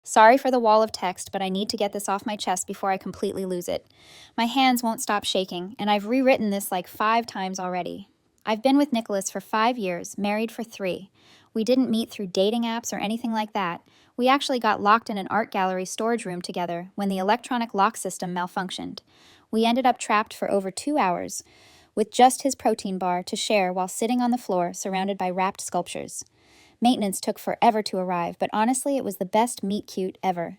Sorry for the wall of text, but I need to get this off my chest before I completely lose it. My hands won't stop shaking, and I've rewritten this like 5 times already. I've been with Nicholas for 5 years, married for 3. We didn't meet through dating apps or anything like that. We actually got locked in an art gallery storage room together when the electronic lock system malfunctioned. We ended up trapped for over 2 hours, with just his protein bar to share while sitting on the floor surrounded by wrapped sculptures. Maintenance took forever to arrive, but honestly, it was the best meet cute ever.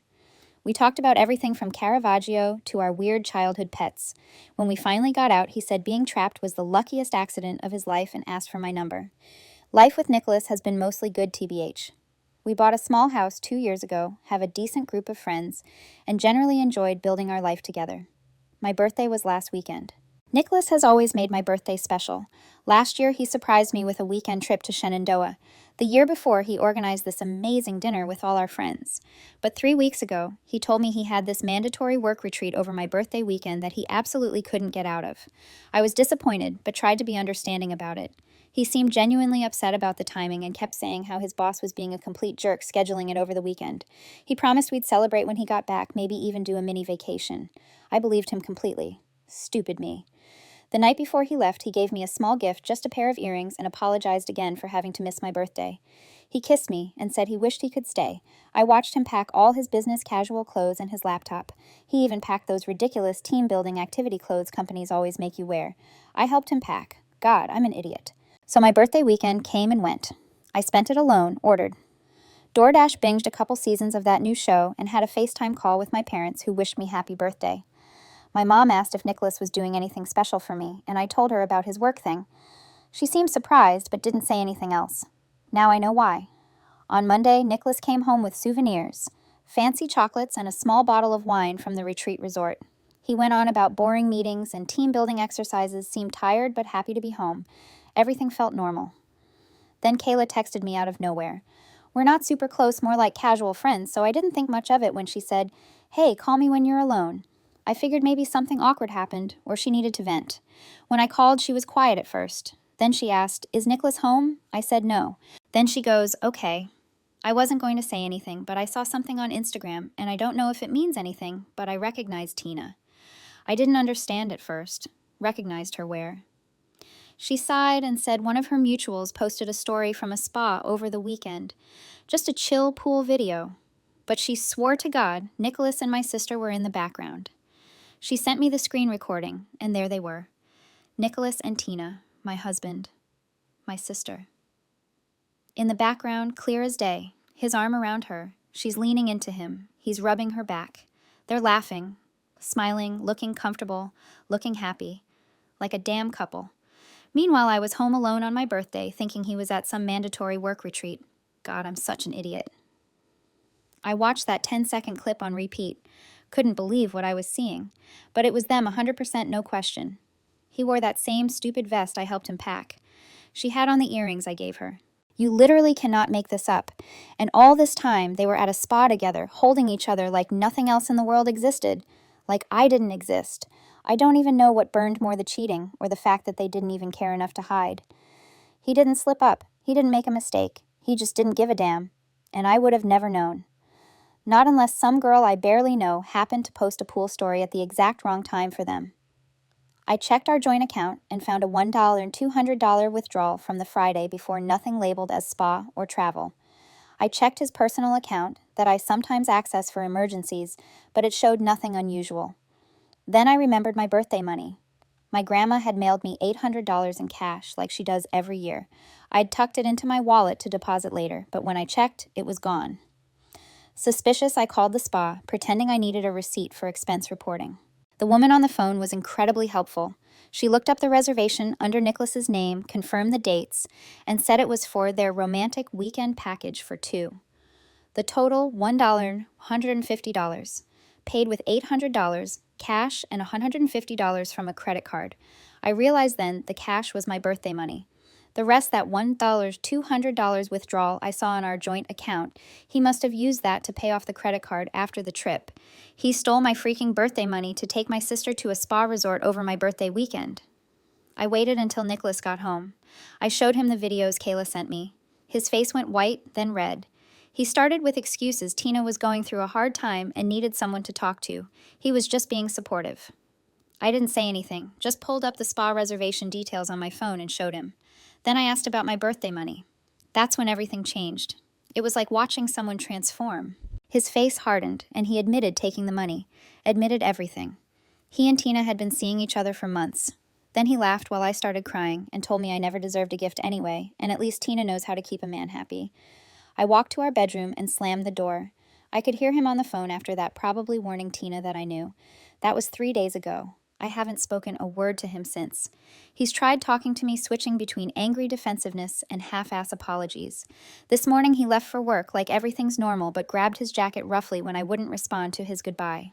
We talked about everything from Caravaggio to our weird childhood pets. When we finally got out, he said being trapped was the luckiest accident of his life and asked for my number. Life with Nicholas has been mostly good, TBH. We bought a small house 2 years ago, have a decent group of friends, and generally enjoyed building our life together. My birthday was last weekend. Nicholas has always made my birthday special. Last year, he surprised me with a weekend trip to Shenandoah. The year before, he organized this amazing dinner with all our friends. But 3 weeks ago, he told me he had this mandatory work retreat over my birthday weekend that he absolutely couldn't get out of. I was disappointed, but tried to be understanding about it. He seemed genuinely upset about the timing and kept saying how his boss was being a complete jerk scheduling it over the weekend. He promised we'd celebrate when he got back, maybe even do a mini vacation. I believed him completely. Stupid me. The night before he left, he gave me a small gift, just a pair of earrings, and apologized again for having to miss my birthday. He kissed me and said he wished he could stay. I watched him pack all his business casual clothes and his laptop. He even packed those ridiculous team-building activity clothes companies always make you wear. I helped him pack. God, I'm an idiot. So my birthday weekend came and went. I spent it alone, ordered. DoorDash binged a couple seasons of that new show and had a FaceTime call with my parents who wished me happy birthday. My mom asked if Nicholas was doing anything special for me, and I told her about his work thing. She seemed surprised, but didn't say anything else. Now I know why. On Monday, Nicholas came home with souvenirs, fancy chocolates and a small bottle of wine from the retreat resort. He went on about boring meetings and team-building exercises, seemed tired but happy to be home. Everything felt normal. Then Kayla texted me out of nowhere. We're not super close, more like casual friends, so I didn't think much of it when she said, "Hey, call me when you're alone." I figured maybe something awkward happened, or she needed to vent. When I called, she was quiet at first. Then she asked, "Is Nicholas home?" I said no. Then she goes, "Okay." I wasn't going to say anything, but I saw something on Instagram, and I don't know if it means anything, but I recognized Tina. I didn't understand at first. Recognized her where? She sighed and said one of her mutuals posted a story from a spa over the weekend. Just a chill pool video. But she swore to God Nicholas and my sister were in the background. She sent me the screen recording, and there they were. Nicholas and Tina, my husband, my sister. In the background, clear as day, his arm around her. She's leaning into him. He's rubbing her back. They're laughing, smiling, looking comfortable, looking happy, like a damn couple. Meanwhile, I was home alone on my birthday, thinking he was at some mandatory work retreat. God, I'm such an idiot. I watched that 10-second clip on repeat. Couldn't believe what I was seeing. But it was them 100%, no question. He wore that same stupid vest I helped him pack. She had on the earrings I gave her. You literally cannot make this up. And all this time, they were at a spa together, holding each other like nothing else in the world existed. Like I didn't exist. I don't even know what burned more, the cheating or the fact that they didn't even care enough to hide. He didn't slip up. He didn't make a mistake. He just didn't give a damn. And I would have never known. Not unless some girl I barely know happened to post a pool story at the exact wrong time for them. I checked our joint account and found a $1 and $200 withdrawal from the Friday before, nothing labeled as spa or travel. I checked his personal account that I sometimes access for emergencies, but it showed nothing unusual. Then I remembered my birthday money. My grandma had mailed me $800 in cash like she does every year. I'd tucked it into my wallet to deposit later, but when I checked, it was gone. Suspicious, I called the spa, pretending I needed a receipt for expense reporting. The woman on the phone was incredibly helpful. She looked up the reservation under Nicholas's name, confirmed the dates, and said it was for their romantic weekend package for 2. The total, $1, $150. Paid with $800, cash, and $150 from a credit card. I realized then the cash was my birthday money. The rest, that $1, $200 withdrawal I saw in our joint account, he must have used that to pay off the credit card after the trip. He stole my freaking birthday money to take my sister to a spa resort over my birthday weekend. I waited until Nicholas got home. I showed him the videos Kayla sent me. His face went white, then red. He started with excuses Tina was going through a hard time and needed someone to talk to. He was just being supportive. I didn't say anything, just pulled up the spa reservation details on my phone and showed him. Then I asked about my birthday money. That's when everything changed. It was like watching someone transform. His face hardened, and he admitted taking the money, admitted everything. He and Tina had been seeing each other for months. Then he laughed while I started crying and told me I never deserved a gift anyway, and at least Tina knows how to keep a man happy. I walked to our bedroom and slammed the door. I could hear him on the phone after that, probably warning Tina that I knew. That was 3 days ago. I haven't spoken a word to him since. He's tried talking to me, switching between angry defensiveness and half-ass apologies. This morning he left for work like everything's normal, but grabbed his jacket roughly when I wouldn't respond to his goodbye.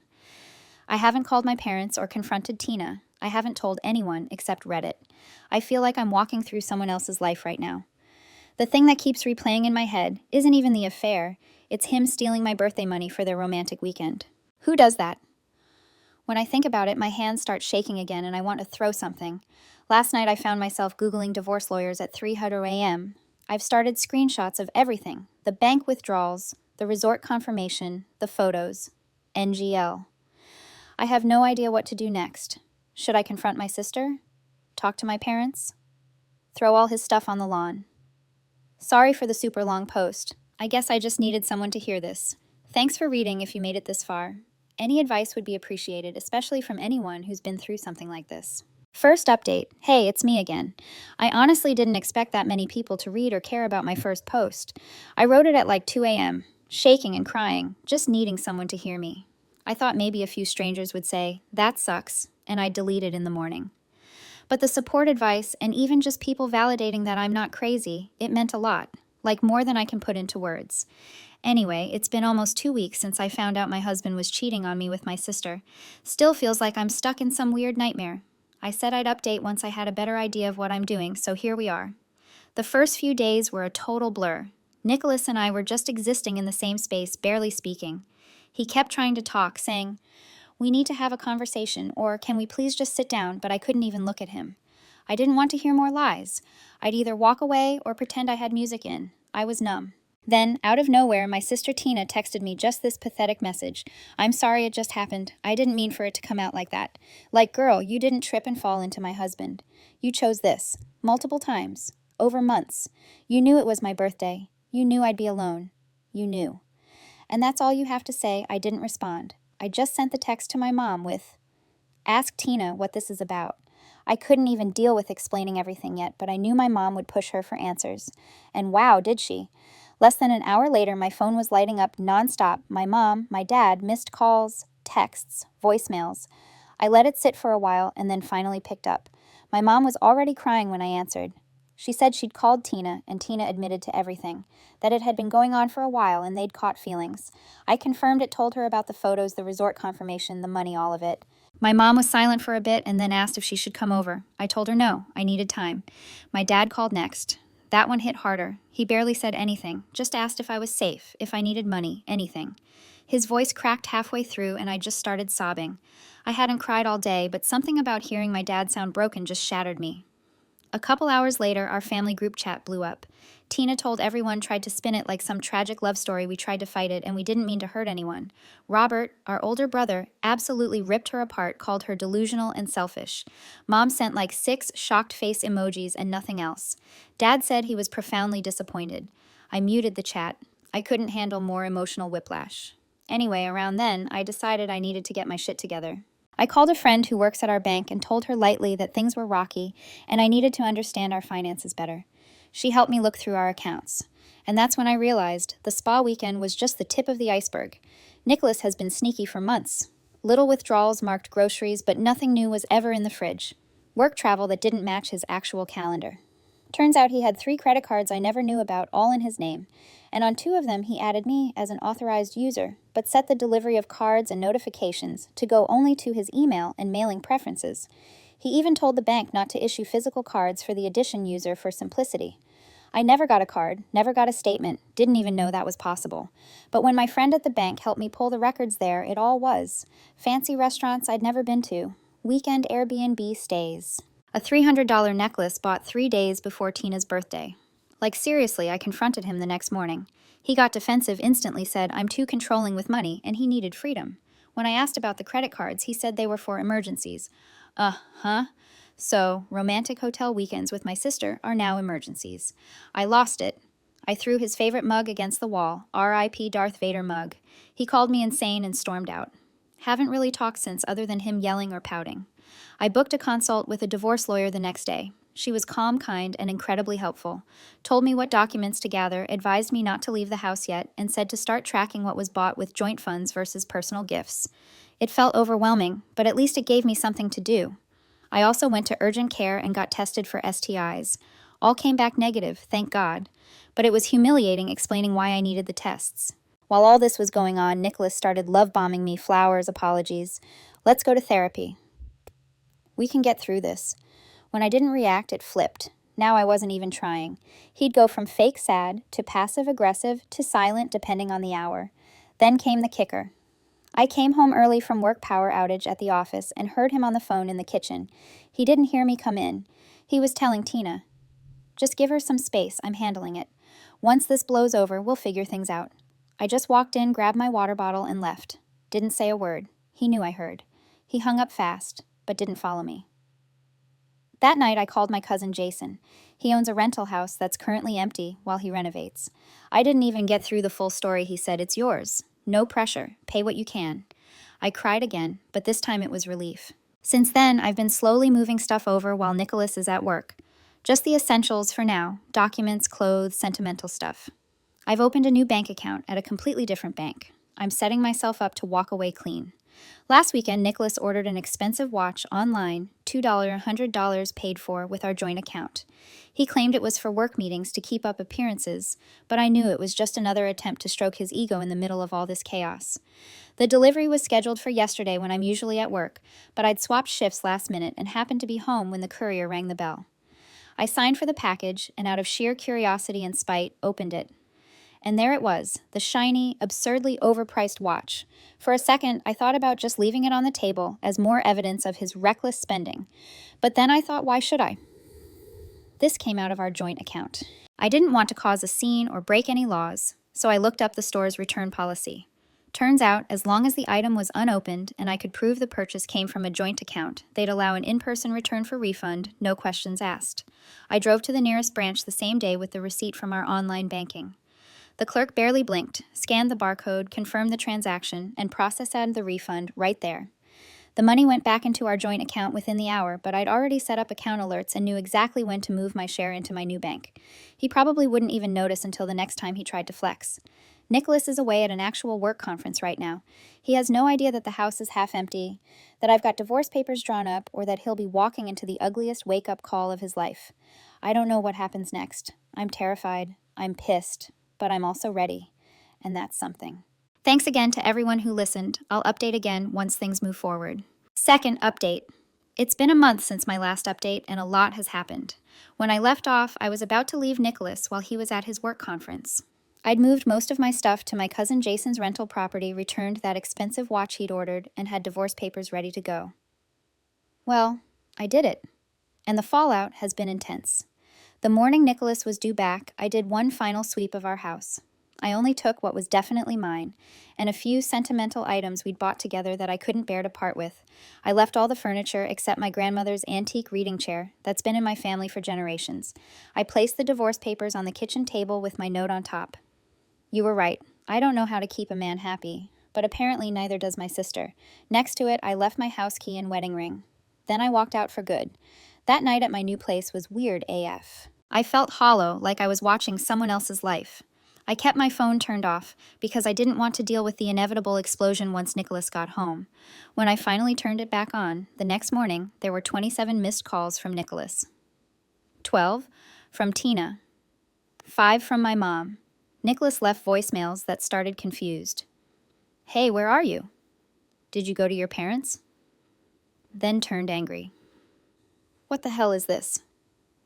I haven't called my parents or confronted Tina. I haven't told anyone except Reddit. I feel like I'm walking through someone else's life right now. The thing that keeps replaying in my head isn't even the affair. It's him stealing my birthday money for their romantic weekend. Who does that? When I think about it, my hands start shaking again and I want to throw something. Last night I found myself Googling divorce lawyers at 3:00 a.m. I've started screenshots of everything. The bank withdrawals, the resort confirmation, the photos. NGL. I have no idea what to do next. Should I confront my sister? Talk to my parents? Throw all his stuff on the lawn? Sorry for the super long post. I guess I just needed someone to hear this. Thanks for reading if you made it this far. Any advice would be appreciated, especially from anyone who's been through something like this. First update. Hey, it's me again. I honestly didn't expect that many people to read or care about my first post. I wrote it at like 2 a.m., shaking and crying, just needing someone to hear me. I thought maybe a few strangers would say, "That sucks," and I'd delete it in the morning. But the support advice, and even just people validating that I'm not crazy, it meant a lot, like more than I can put into words. Anyway, it's been almost 2 weeks since I found out my husband was cheating on me with my sister. Still feels like I'm stuck in some weird nightmare. I said I'd update once I had a better idea of what I'm doing, so here we are. The first few days were a total blur. Nicholas and I were just existing in the same space, barely speaking. He kept trying to talk, saying, "We need to have a conversation," or "Can we please just sit down?" But I couldn't even look at him. I didn't want to hear more lies. I'd either walk away or pretend I had music in. I was numb. Then, out of nowhere, my sister Tina texted me just this pathetic message. "I'm sorry it just happened. I didn't mean for it to come out like that. Like, girl, you didn't trip and fall into my husband. You chose this. Multiple times. Over months. You knew it was my birthday. You knew I'd be alone. You knew." And that's all you have to say. I didn't respond. I just sent the text to my mom with, "Ask Tina what this is about." I couldn't even deal with explaining everything yet, but I knew my mom would push her for answers. And wow, did she. Less than an hour later, my phone was lighting up nonstop. My mom, my dad, missed calls, texts, voicemails. I let it sit for a while and then finally picked up. My mom was already crying when I answered. She said she'd called Tina, and Tina admitted to everything, that it had been going on for a while and they'd caught feelings. I confirmed it, told her about the photos, the resort confirmation, the money, all of it. My mom was silent for a bit and then asked if she should come over. I told her no, I needed time. My dad called next. That one hit harder. He barely said anything, just asked if I was safe, if I needed money, anything. His voice cracked halfway through and I just started sobbing. I hadn't cried all day, but something about hearing my dad sound broken just shattered me. A couple hours later, our family group chat blew up. Tina told everyone, tried to spin it like some tragic love story. We tried to fight it, and we didn't mean to hurt anyone. Robert, our older brother, absolutely ripped her apart, called her delusional and selfish. Mom sent like 6 shocked face emojis and nothing else. Dad said he was profoundly disappointed. I muted the chat. I couldn't handle more emotional whiplash. Anyway, around then, I decided I needed to get my shit together. I called a friend who works at our bank and told her lightly that things were rocky and I needed to understand our finances better. She helped me look through our accounts. And that's when I realized the spa weekend was just the tip of the iceberg. Nicholas has been sneaky for months. Little withdrawals marked groceries, but nothing new was ever in the fridge. Work travel that didn't match his actual calendar. Turns out he had 3 credit cards I never knew about, all in his name. And on 2 of them he added me as an authorized user, but set the delivery of cards and notifications to go only to his email and mailing preferences. He even told the bank not to issue physical cards for the Addition user for simplicity. I never got a card, never got a statement, didn't even know that was possible. But when my friend at the bank helped me pull the records there, it all was. Fancy restaurants I'd never been to. Weekend Airbnb stays. A $300 necklace bought 3 days before Tina's birthday. Like, seriously, I confronted him the next morning. He got defensive, instantly said I'm too controlling with money and he needed freedom. When I asked about the credit cards, he said they were for emergencies. Uh-huh. So, romantic hotel weekends with my sister are now emergencies. I lost it. I threw his favorite mug against the wall, R.I.P. Darth Vader mug. He called me insane and stormed out. Haven't really talked since, other than him yelling or pouting. I booked a consult with a divorce lawyer the next day. She was calm, kind, and incredibly helpful. Told me what documents to gather, advised me not to leave the house yet, and said to start tracking what was bought with joint funds versus personal gifts. It felt overwhelming, but at least it gave me something to do. I also went to urgent care and got tested for STIs. All came back negative, thank God. But it was humiliating explaining why I needed the tests. While all this was going on, Nicholas started love-bombing me, flowers, apologies. Let's go to therapy. We can get through this. When I didn't react, it flipped. Now I wasn't even trying. He'd go from fake sad to passive-aggressive to silent depending on the hour. Then came the kicker. I came home early from work power outage at the office and heard him on the phone in the kitchen. He didn't hear me come in. He was telling Tina, "Just give her some space, I'm handling it. Once this blows over, we'll figure things out." I just walked in, grabbed my water bottle, and left. Didn't say a word. He knew I heard. He hung up fast, but didn't follow me. That night, I called my cousin Jason. He owns a rental house that's currently empty while he renovates. I didn't even get through the full story. He said, "It's yours. No pressure. Pay what you can." I cried again, but this time it was relief. Since then, I've been slowly moving stuff over while Nicholas is at work. Just the essentials for now: documents, clothes, sentimental stuff. I've opened a new bank account at a completely different bank. I'm setting myself up to walk away clean. Last weekend, Nicholas ordered an expensive watch online, $2, $100 paid for with our joint account. He claimed it was for work meetings to keep up appearances, but I knew it was just another attempt to stroke his ego in the middle of all this chaos. The delivery was scheduled for yesterday when I'm usually at work, but I'd swapped shifts last minute and happened to be home when the courier rang the bell. I signed for the package and, out of sheer curiosity and spite, opened it. And there it was, the shiny, absurdly overpriced watch. For a second, I thought about just leaving it on the table as more evidence of his reckless spending. But then I thought, why should I? This came out of our joint account. I didn't want to cause a scene or break any laws, so I looked up the store's return policy. Turns out, as long as the item was unopened and I could prove the purchase came from a joint account, they'd allow an in-person return for refund, no questions asked. I drove to the nearest branch the same day with the receipt from our online banking. The clerk barely blinked, scanned the barcode, confirmed the transaction, and processed the refund right there. The money went back into our joint account within the hour, but I'd already set up account alerts and knew exactly when to move my share into my new bank. He probably wouldn't even notice until the next time he tried to flex. Nicholas is away at an actual work conference right now. He has no idea that the house is half empty, that I've got divorce papers drawn up, or that he'll be walking into the ugliest wake-up call of his life. I don't know what happens next. I'm terrified. I'm pissed. But I'm also ready, and that's something. Thanks again to everyone who listened. I'll update again once things move forward. Second update. It's been a month since my last update, and a lot has happened. When I left off, I was about to leave Nicholas while he was at his work conference. I'd moved most of my stuff to my cousin Jason's rental property, returned that expensive watch he'd ordered, and had divorce papers ready to go. Well, I did it, and the fallout has been intense. The morning Nicholas was due back, I did one final sweep of our house. I only took what was definitely mine, and a few sentimental items we'd bought together that I couldn't bear to part with. I left all the furniture except my grandmother's antique reading chair that's been in my family for generations. I placed the divorce papers on the kitchen table with my note on top. You were right. I don't know how to keep a man happy, but apparently neither does my sister. Next to it, I left my house key and wedding ring. Then I walked out for good. That night at my new place was weird AF. I felt hollow, like I was watching someone else's life. I kept my phone turned off because I didn't want to deal with the inevitable explosion once Nicholas got home. When I finally turned it back on, the next morning, there were 27 missed calls from Nicholas. 12 from Tina. 5 from my mom. Nicholas left voicemails that started confused. Hey, where are you? Did you go to your parents? Then turned angry. What the hell is this?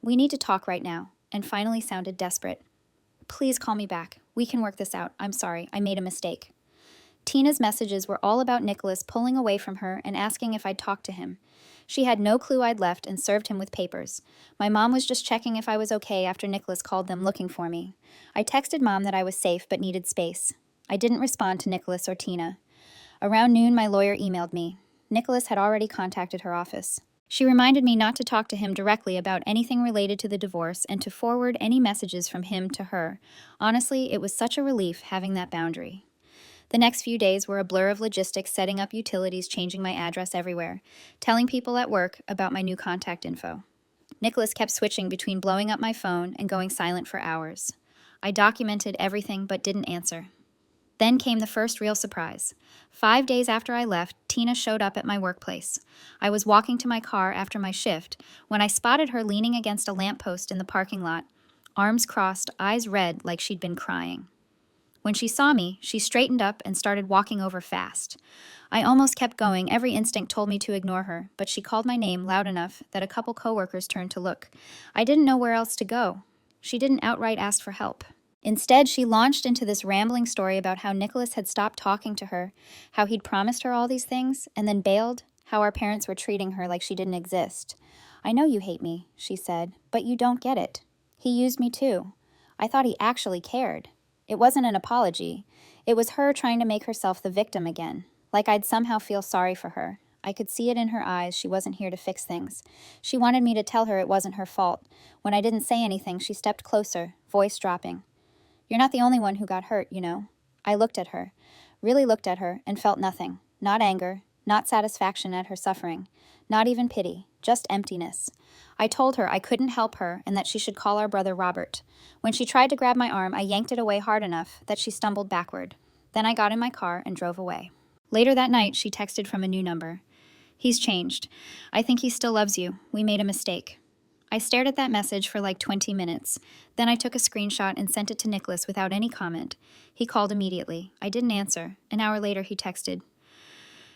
We need to talk right now, and finally sounded desperate. Please call me back. We can work this out. I'm sorry. I made a mistake. Tina's messages were all about Nicholas pulling away from her and asking if I'd talk to him. She had no clue I'd left and served him with papers. My mom was just checking if I was okay after Nicholas called them looking for me. I texted Mom that I was safe but needed space. I didn't respond to Nicholas or Tina. Around noon, my lawyer emailed me. Nicholas had already contacted her office. She reminded me not to talk to him directly about anything related to the divorce and to forward any messages from him to her. Honestly, it was such a relief having that boundary. The next few days were a blur of logistics, setting up utilities, changing my address everywhere, telling people at work about my new contact info. Nicholas kept switching between blowing up my phone and going silent for hours. I documented everything but didn't answer. Then came the first real surprise. 5 days after I left, Tina showed up at my workplace. I was walking to my car after my shift when I spotted her leaning against a lamppost in the parking lot, arms crossed, eyes red like she'd been crying. When she saw me, she straightened up and started walking over fast. I almost kept going. Every instinct told me to ignore her, but she called my name loud enough that a couple coworkers turned to look. I didn't know where else to go. She didn't outright ask for help. Instead, she launched into this rambling story about how Nicholas had stopped talking to her, how he'd promised her all these things, and then bailed, how our parents were treating her like she didn't exist. "I know you hate me," she said, "but you don't get it. He used me too. I thought he actually cared." It wasn't an apology. It was her trying to make herself the victim again, like I'd somehow feel sorry for her. I could see it in her eyes. She wasn't here to fix things. She wanted me to tell her it wasn't her fault. When I didn't say anything, she stepped closer, voice dropping. "You're not the only one who got hurt, you know." I looked at her, really looked at her, and felt nothing. Not anger, not satisfaction at her suffering, not even pity, just emptiness. I told her I couldn't help her and that she should call our brother Robert. When she tried to grab my arm, I yanked it away hard enough that she stumbled backward. Then I got in my car and drove away. Later that night, she texted from a new number. "He's changed. I think he still loves you. We made a mistake." I stared at that message for like 20 minutes. Then I took a screenshot and sent it to Nicholas without any comment. He called immediately. I didn't answer. An hour later, he texted,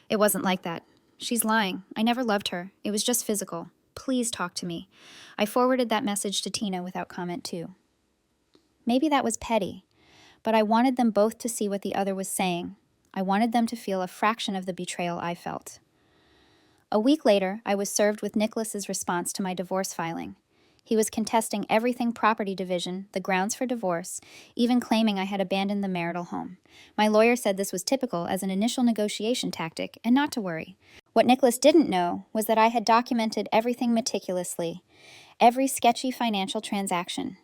"It wasn't like that. She's lying. I never loved her. It was just physical. Please talk to me." I forwarded that message to Tina without comment too. Maybe that was petty, but I wanted them both to see what the other was saying. I wanted them to feel a fraction of the betrayal I felt. A week later, I was served with Nicholas's response to my divorce filing. He was contesting everything property division, the grounds for divorce, even claiming I had abandoned the marital home. My lawyer said this was typical as an initial negotiation tactic and not to worry. What Nicholas didn't know was that I had documented everything meticulously, every sketchy financial transaction,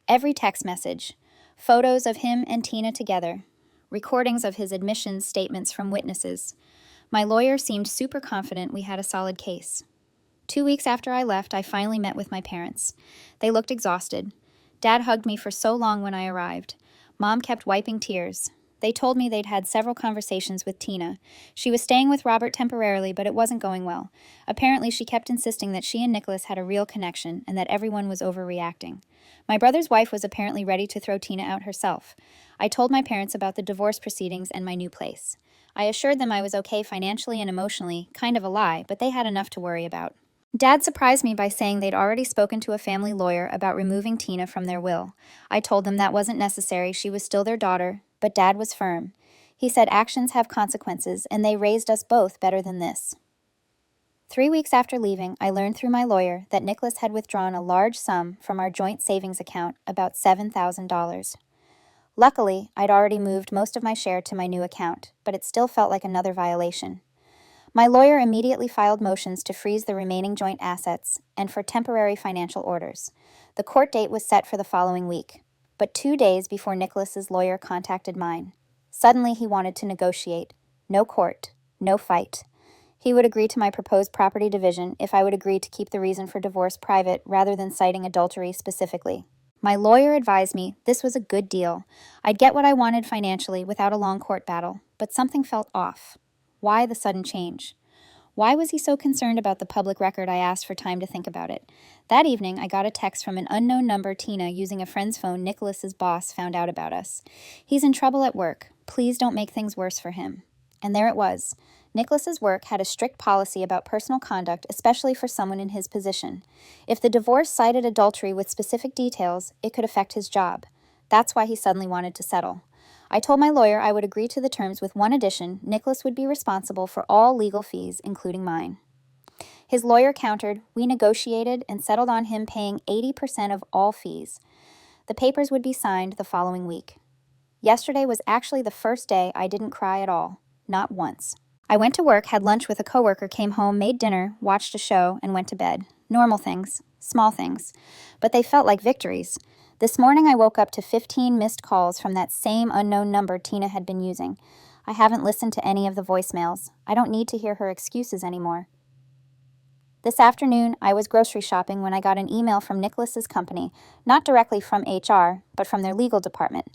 every text message, photos of him and Tina together, recordings of his admissions, statements from witnesses. My lawyer seemed super confident we had a solid case. 2 weeks after I left, I finally met with my parents. They looked exhausted. Dad hugged me for so long when I arrived. Mom kept wiping tears. They told me they'd had several conversations with Tina. She was staying with Robert temporarily, but it wasn't going well. Apparently, she kept insisting that she and Nicholas had a real connection and that everyone was overreacting. My brother's wife was apparently ready to throw Tina out herself. I told my parents about the divorce proceedings and my new place. I assured them I was okay financially and emotionally, kind of a lie, but they had enough to worry about. Dad surprised me by saying they'd already spoken to a family lawyer about removing Tina from their will. I told them that wasn't necessary, she was still their daughter, but Dad was firm. He said actions have consequences, and they raised us both better than this. 3 weeks after leaving, I learned through my lawyer that Nicholas had withdrawn a large sum from our joint savings account, about $7,000. Luckily, I'd already moved most of my share to my new account, but it still felt like another violation. My lawyer immediately filed motions to freeze the remaining joint assets and for temporary financial orders. The court date was set for the following week, but 2 days before Nicholas's lawyer contacted mine. Suddenly he wanted to negotiate. No court, no fight. He would agree to my proposed property division if I would agree to keep the reason for divorce private rather than citing adultery specifically. My lawyer advised me this was a good deal. I'd get what I wanted financially without a long court battle, but something felt off. Why the sudden change? Why was he so concerned about the public record? I asked for time to think about it. That evening, I got a text from an unknown number Tina, using a friend's phone. Nicholas's boss found out about us. "He's in trouble at work. Please don't make things worse for him." And there it was. Nicholas's work had a strict policy about personal conduct, especially for someone in his position. If the divorce cited adultery with specific details, it could affect his job. That's why he suddenly wanted to settle. I told my lawyer I would agree to the terms with one addition: Nicholas would be responsible for all legal fees, including mine. His lawyer countered, we negotiated, and settled on him paying 80% of all fees. The papers would be signed the following week. Yesterday was actually the first day I didn't cry at all. Not once. I went to work, had lunch with a coworker, came home, made dinner, watched a show, and went to bed. Normal things. Small things. But they felt like victories. This morning I woke up to 15 missed calls from that same unknown number Tina had been using. I haven't listened to any of the voicemails. I don't need to hear her excuses anymore. This afternoon, I was grocery shopping when I got an email from Nicholas's company, not directly from HR, but from their legal department.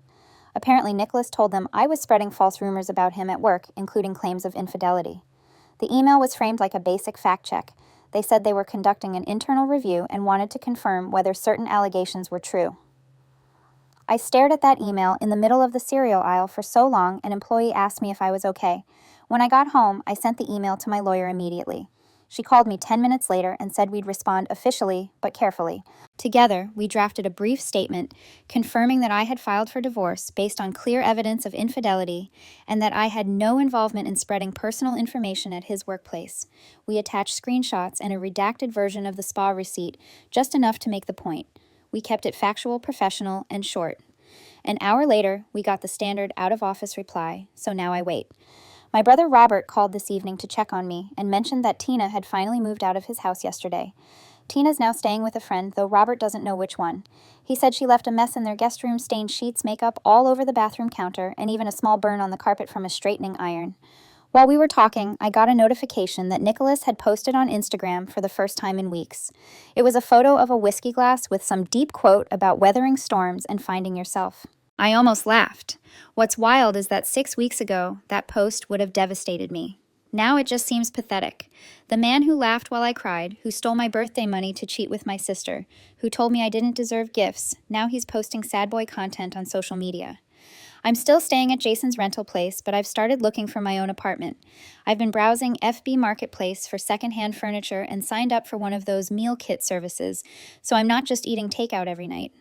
Apparently, Nicholas told them I was spreading false rumors about him at work, including claims of infidelity. The email was framed like a basic fact check. They said they were conducting an internal review and wanted to confirm whether certain allegations were true. I stared at that email in the middle of the cereal aisle for so long, an employee asked me if I was okay. When I got home, I sent the email to my lawyer immediately. She called me 10 minutes later and said we'd respond officially, but carefully. Together, we drafted a brief statement confirming that I had filed for divorce based on clear evidence of infidelity and that I had no involvement in spreading personal information at his workplace. We attached screenshots and a redacted version of the spa receipt, just enough to make the point. We kept it factual, professional, and short. An hour later, we got the standard out-of-office reply, so now I wait. My brother Robert called this evening to check on me and mentioned that Tina had finally moved out of his house yesterday. Tina's now staying with a friend, though Robert doesn't know which one. He said she left a mess in their guest room, stained sheets, makeup all over the bathroom counter, and even a small burn on the carpet from a straightening iron. While we were talking, I got a notification that Nicholas had posted on Instagram for the first time in weeks. It was a photo of a whiskey glass with some deep quote about weathering storms and finding yourself. I almost laughed. What's wild is that 6 weeks ago, that post would have devastated me. Now it just seems pathetic. The man who laughed while I cried, who stole my birthday money to cheat with my sister, who told me I didn't deserve gifts, now he's posting sad boy content on social media. I'm still staying at Jason's rental place, but I've started looking for my own apartment. I've been browsing FB Marketplace for secondhand furniture and signed up for one of those meal kit services, so I'm not just eating takeout every night.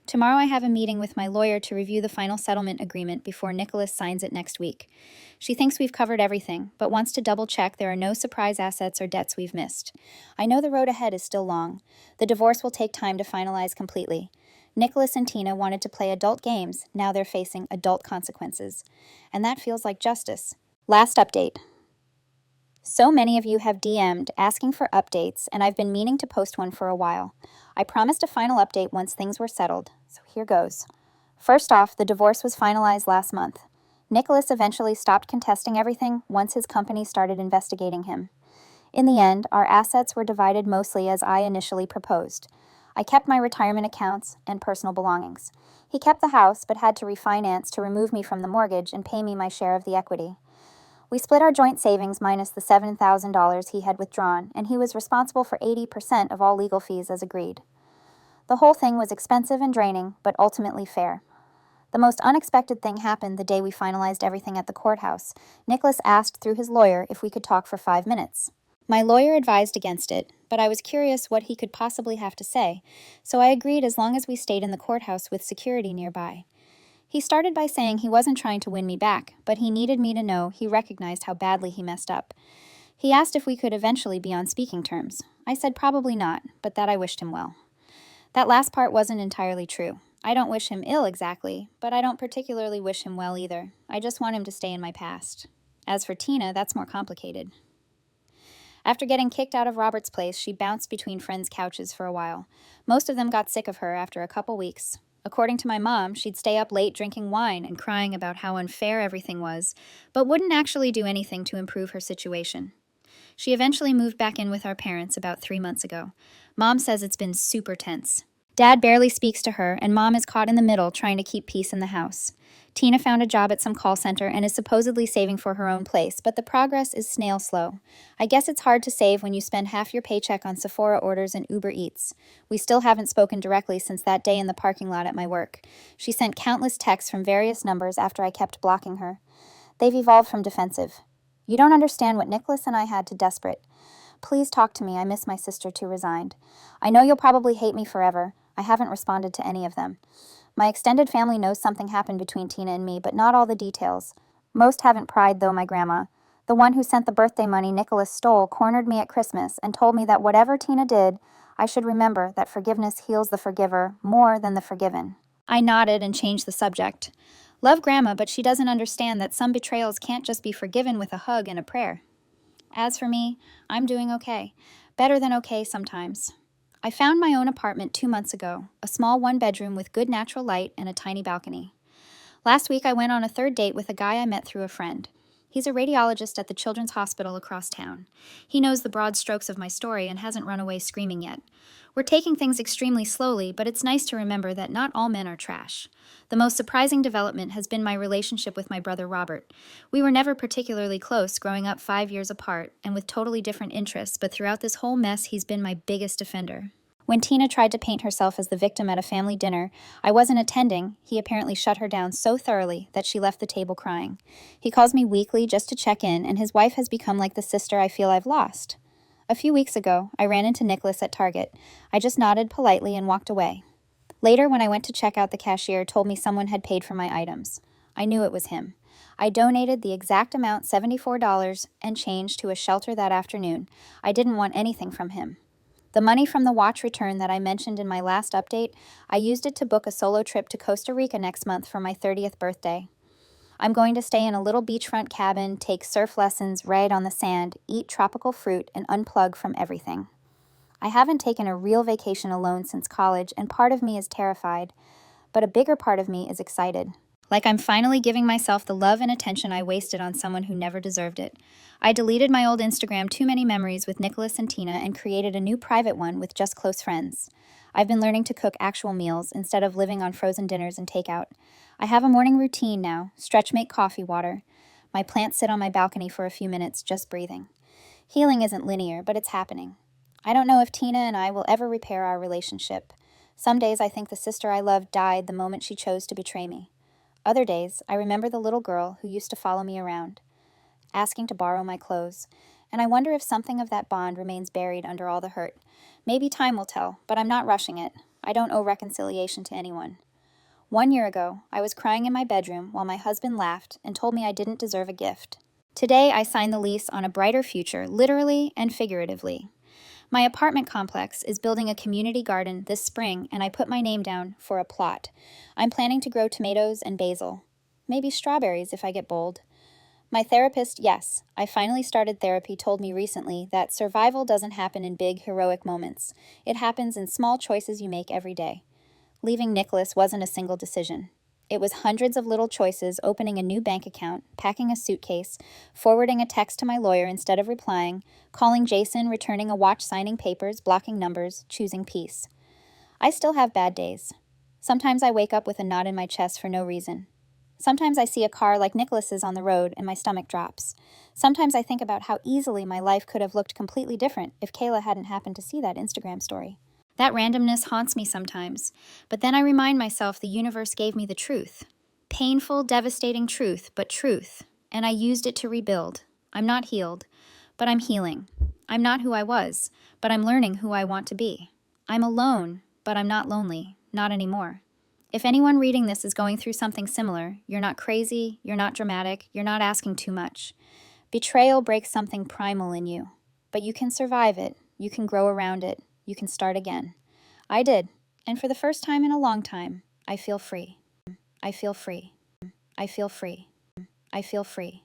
Tomorrow I have a meeting with my lawyer to review the final settlement agreement before Nicholas signs it next week. She thinks we've covered everything, but wants to double-check there are no surprise assets or debts we've missed. I know the road ahead is still long. The divorce will take time to finalize completely. Nicholas and Tina wanted to play adult games, now they're facing adult consequences. And that feels like justice. Last update. So many of you have DM'd asking for updates, and I've been meaning to post one for a while. I promised a final update once things were settled, so here goes. First off, the divorce was finalized last month. Nicholas eventually stopped contesting everything once his company started investigating him. In the end, our assets were divided mostly as I initially proposed. I kept my retirement accounts and personal belongings. He kept the house, but had to refinance to remove me from the mortgage and pay me my share of the equity. We split our joint savings minus the $7,000 he had withdrawn, and he was responsible for 80% of all legal fees as agreed. The whole thing was expensive and draining, but ultimately fair. The most unexpected thing happened the day we finalized everything at the courthouse. Nicholas asked through his lawyer if we could talk for 5 minutes. My lawyer advised against it, but I was curious what he could possibly have to say, so I agreed as long as we stayed in the courthouse with security nearby. He started by saying he wasn't trying to win me back, but he needed me to know he recognized how badly he messed up. He asked if we could eventually be on speaking terms. I said probably not, but that I wished him well. That last part wasn't entirely true. I don't wish him ill exactly, but I don't particularly wish him well either. I just want him to stay in my past. As for Tina, that's more complicated. After getting kicked out of Robert's place, she bounced between friends' couches for a while. Most of them got sick of her after a couple weeks. According to my mom, she'd stay up late drinking wine and crying about how unfair everything was, but wouldn't actually do anything to improve her situation. She eventually moved back in with our parents about 3 months ago. Mom says it's been super tense. Dad barely speaks to her, and Mom is caught in the middle trying to keep peace in the house. Tina found a job at some call center and is supposedly saving for her own place, but the progress is snail slow. I guess it's hard to save when you spend half your paycheck on Sephora orders and Uber Eats. We still haven't spoken directly since that day in the parking lot at my work. She sent countless texts from various numbers after I kept blocking her. They've evolved from defensive. You don't understand what Nicholas and I had to desperate. Please talk to me. I miss my sister too resigned. I know you'll probably hate me forever. I haven't responded to any of them. My extended family knows something happened between Tina and me, but not all the details. Most haven't pried, though. My grandma, the one who sent the birthday money Nicholas stole, cornered me at Christmas and told me that whatever Tina did, I should remember that forgiveness heals the forgiver more than the forgiven. I nodded and changed the subject. Love Grandma, but she doesn't understand that some betrayals can't just be forgiven with a hug and a prayer. As for me, I'm doing okay. Better than okay sometimes. I found my own apartment 2 months ago, a small one-bedroom with good natural light and a tiny balcony. Last week I went on a third date with a guy I met through a friend. He's a radiologist at the Children's Hospital across town. He knows the broad strokes of my story and hasn't run away screaming yet. We're taking things extremely slowly, but it's nice to remember that not all men are trash. The most surprising development has been my relationship with my brother Robert. We were never particularly close, growing up 5 years apart and with totally different interests, but throughout this whole mess, he's been my biggest defender. When Tina tried to paint herself as the victim at a family dinner, I wasn't attending. He apparently shut her down so thoroughly that she left the table crying. He calls me weekly just to check in, and his wife has become like the sister I feel I've lost. A few weeks ago, I ran into Nicholas at Target. I just nodded politely and walked away. Later, when I went to check out, the cashier told me someone had paid for my items. I knew it was him. I donated the exact amount, $74 and change, to a shelter that afternoon. I didn't want anything from him. The money from the watch return that I mentioned in my last update, I used it to book a solo trip to Costa Rica next month for my 30th birthday. I'm going to stay in a little beachfront cabin, take surf lessons, ride on the sand, eat tropical fruit, and unplug from everything. I haven't taken a real vacation alone since college, and part of me is terrified, but a bigger part of me is excited. Like I'm finally giving myself the love and attention I wasted on someone who never deserved it. I deleted my old Instagram Too Many Memories with Nicholas and Tina and created a new private one with just close friends. I've been learning to cook actual meals instead of living on frozen dinners and takeout. I have a morning routine now, stretch, make coffee, water. My plants sit on my balcony for a few minutes, just breathing. Healing isn't linear, but it's happening. I don't know if Tina and I will ever repair our relationship. Some days I think the sister I loved died the moment she chose to betray me. Other days, I remember the little girl who used to follow me around, asking to borrow my clothes, and I wonder if something of that bond remains buried under all the hurt. Maybe time will tell, but I'm not rushing it. I don't owe reconciliation to anyone. 1 year ago, I was crying in my bedroom while my husband laughed and told me I didn't deserve a gift. Today, I signed the lease on a brighter future, literally and figuratively. My apartment complex is building a community garden this spring, and I put my name down for a plot. I'm planning to grow tomatoes and basil. Maybe strawberries if I get bold. My therapist, yes, I finally started therapy, told me recently that survival doesn't happen in big, heroic moments. It happens in small choices you make every day. Leaving Nicholas wasn't a single decision. It was hundreds of little choices: opening a new bank account, packing a suitcase, forwarding a text to my lawyer instead of replying, calling Jason, returning a watch, signing papers, blocking numbers, choosing peace. I still have bad days. Sometimes I wake up with a knot in my chest for no reason. Sometimes I see a car like Nicholas's on the road and my stomach drops. Sometimes I think about how easily my life could have looked completely different if Kayla hadn't happened to see that Instagram story. That randomness haunts me sometimes, but then I remind myself the universe gave me the truth. Painful, devastating truth, but truth, and I used it to rebuild. I'm not healed, but I'm healing. I'm not who I was, but I'm learning who I want to be. I'm alone, but I'm not lonely, not anymore. If anyone reading this is going through something similar, you're not crazy, you're not dramatic, you're not asking too much. Betrayal breaks something primal in you, but you can survive it, you can grow around it. You can start again. I did, and for the first time in a long time, I feel free. I feel free. I feel free. I feel free.